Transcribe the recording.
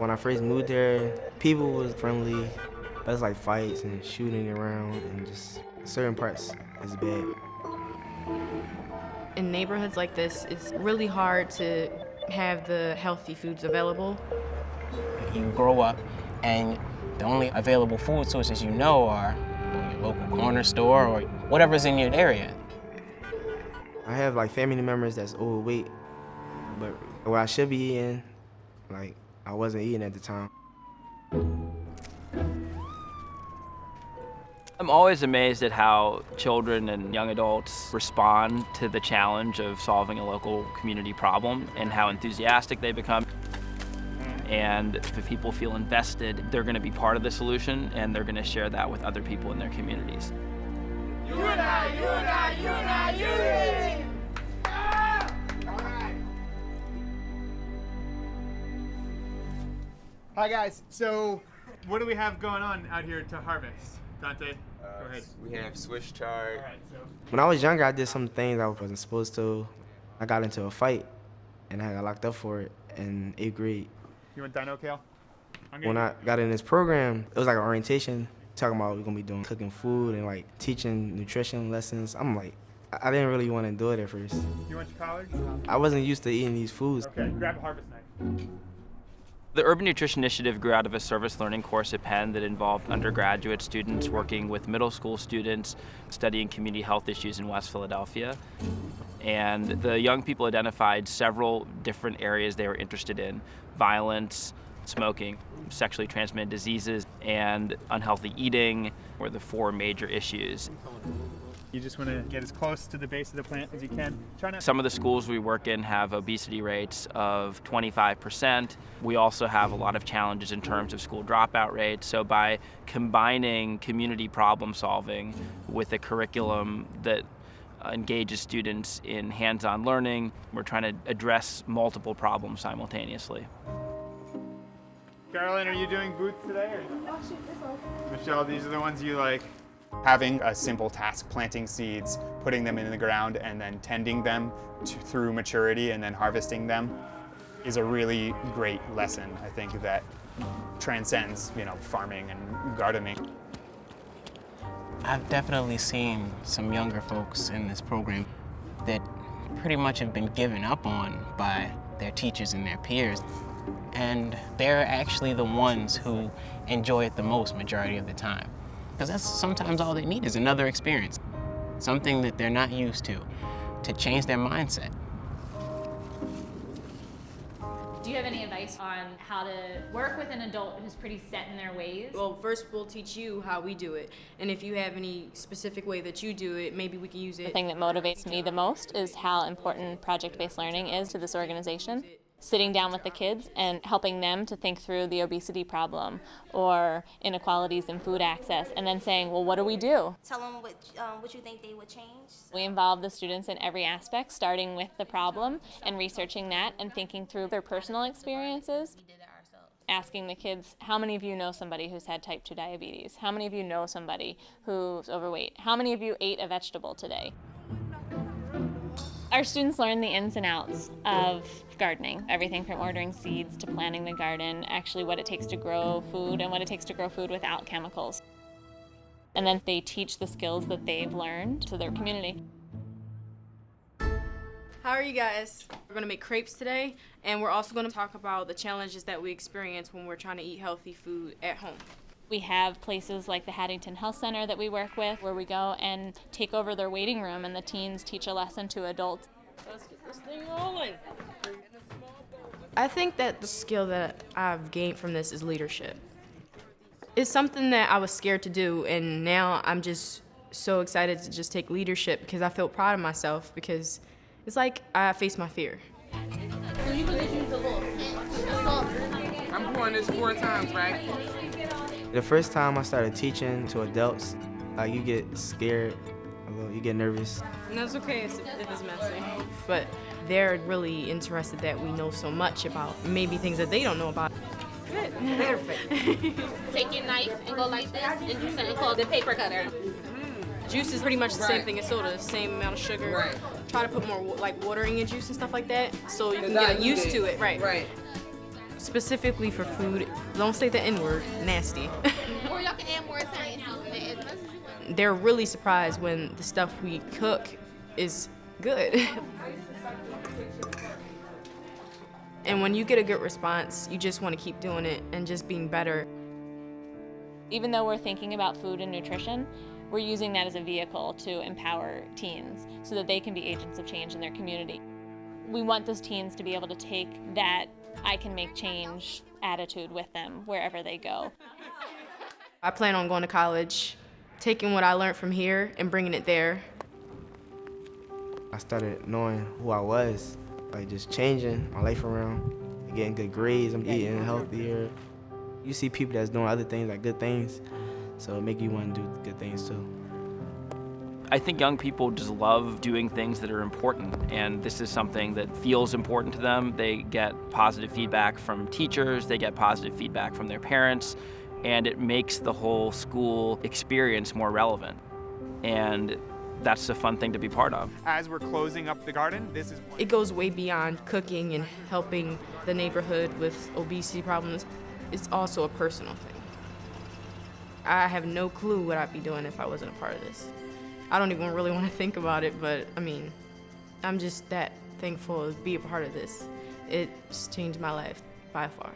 When I first moved there, people was friendly, but it's like fights and shooting around and just certain parts is bad. In neighborhoods like this, it's really hard to have the healthy foods available. You grow up and the only available food sources you know are your local corner store or whatever's in your area. I have like family members that's overweight, but what I should be eating, like I wasn't eating at the time. I'm always amazed at how children and young adults respond to the challenge of solving a local community problem and how enthusiastic they become. And if people feel invested, they're going to be part of the solution and they're going to share that with other people in their communities. Unite! Hi guys, so what do we have going on out here to harvest? Dante, go ahead. We have Swiss chard. All right, so When I was younger, I did some things I wasn't supposed to. I got into a fight, and I got locked up for it in 8th grade. you want dino kale? When I got in this program, it was like an orientation, talking about we're gonna be doing cooking food and like teaching nutrition lessons. I'm like, I didn't really want to do it at first. You want your collard? I wasn't used to eating these foods. Okay, grab a harvest knife. The Urban Nutrition Initiative grew out of a service learning course at Penn that involved undergraduate students working with middle school students studying community health issues in West Philadelphia. And the young people identified several different areas they were interested in: violence, smoking, sexually transmitted diseases, and unhealthy eating were the 4 major issues. You just want to get as close to the base of the plant as you can. Try not. Some of the schools we work in have obesity rates of 25%. We also have a lot of challenges in terms of school dropout rates. So by combining community problem solving with a curriculum that engages students in hands-on learning, we're trying to address multiple problems simultaneously. Carolyn, are you doing booths today? Or? Michelle, these are the ones you like. Having a simple task, planting seeds, putting them in the ground, and then tending them through maturity and then harvesting them is a really great lesson, I think, that transcends, farming and gardening. I've definitely seen some younger folks in this program that pretty much have been given up on by their teachers and their peers. And they're actually the ones who enjoy it the most majority of the time. Because that's sometimes all they need is another experience, something that they're not used to change their mindset. Do you have any advice on how to work with an adult who's pretty set in their ways? Well, first we'll teach you how we do it. And if you have any specific way that you do it, maybe we can use it. The thing that motivates me the most is how important project-based learning is to this organization. Sitting down with the kids and helping them to think through the obesity problem or inequalities in food access, and then saying, well, what do we do? Tell them what you think they would change. We involve the students in every aspect, starting with the problem and researching that and thinking through their personal experiences. We did it ourselves. Asking the kids, how many of you know somebody who's had type 2 diabetes? How many of you know somebody who's overweight? How many of you ate a vegetable today? Our students learn the ins and outs of gardening, everything from ordering seeds to planting the garden, actually what it takes to grow food and what it takes to grow food without chemicals. And then they teach the skills that they've learned to their community. How are you guys? We're gonna make crepes today, and we're also gonna talk about the challenges that we experience when we're trying to eat healthy food at home. We have places like the Haddington Health Center that we work with where we go and take over their waiting room and the teens teach a lesson to adults. Let's get this thing rolling. I think that the skill that I've gained from this is leadership. It's something that I was scared to do, and now I'm just so excited to just take leadership because I feel proud of myself because it's like I face my fear. I'm pouring this 4 times, right? The first time I started teaching to adults, like you get scared, a little, you get nervous. And that's okay if it's messy. But they're really interested that we know so much about maybe things that they don't know about. Good. Perfect. Take your knife and go like this and do something called the paper cutter. Juice is pretty much the same Right. thing as soda, same amount of sugar. Right. Try to put more like water in your juice and stuff like that so you can Not get used needed. to it. Right. Right. Specifically for food, don't say the N-word, nasty. Or y'all can add more Italian seasoning as much as you want. They're really surprised when the stuff we cook is good. And when you get a good response, you just want to keep doing it and just being better. Even though we're thinking about food and nutrition, we're using that as a vehicle to empower teens so that they can be agents of change in their community. We want those teens to be able to take that I can make change attitude with them wherever they go. I plan on going to college, taking what I learned from here and bringing it there. I started knowing who I was, like just changing my life around, getting good grades, I'm eating healthier. You see people that's doing other things, like good things, so it make you want to do good things too. I think young people just love doing things that are important, and this is something that feels important to them. They get positive feedback from teachers, they get positive feedback from their parents, and it makes the whole school experience more relevant. And that's a fun thing to be part of. As we're closing up the garden, this is one. It goes way beyond cooking and helping the neighborhood with obesity problems. It's also a personal thing. I have no clue what I'd be doing if I wasn't a part of this. I don't even really want to think about it, but I mean, I'm just that thankful to be a part of this. It's changed my life by far.